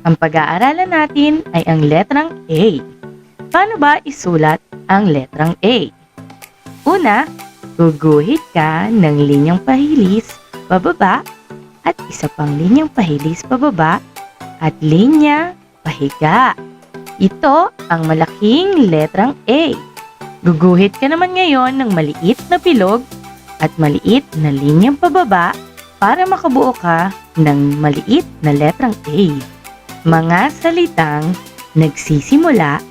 Ang pag-aaralan natin ay ang letrang A. Paano ba isulat ang letrang A? Una, guguhit ka ng linyang pahilis pababa at isa pang linyang pahilis pababa at linya pahiga. Ito ang malaking letrang A. Guguhit ka naman ngayon ng maliit na bilog at maliit na linyang pababa para makabuo ka ng maliit na letrang A. Mga salitang nagsisimula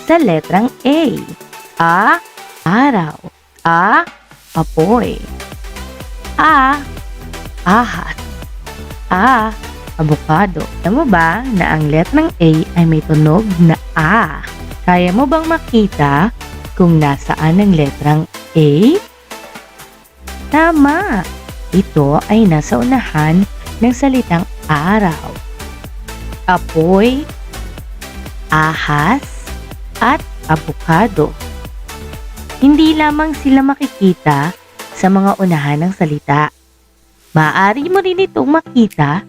sa letrang A. Araw. Apoy. Ahas. Abukado. Alam mo ba na ang letrang A ay may tunog na A? Kaya mo bang makita kung nasaan ang letrang A? Tama! Ito ay nasa unahan ng salitang araw. Apoy, ahas, at abukado. Hindi lamang sila makikita sa mga unahan ng salita. Maaari mo rin itong makita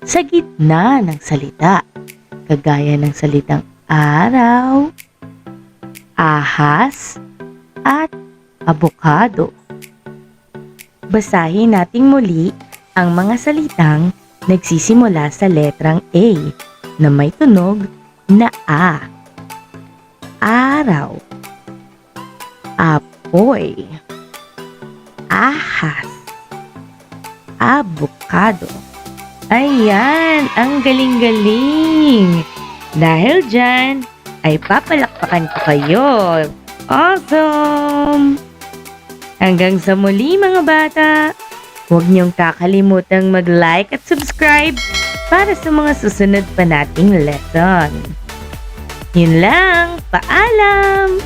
sa gitna ng salita, kagaya ng salitang araw, ahas, at abukado. Basahin nating muli ang mga salitang nagsisimula sa letrang A na may tunog na A. Araw, apoy, ahas, abukado. Ayan, ang galing-galing! Dahil dyan, ay papalakpakan ko kayo. Awesome! Hanggang sa muli mga bata, huwag niyong kakalimutang mag-like at subscribe para sa mga susunod pa nating lesson. Yun lang, paalam!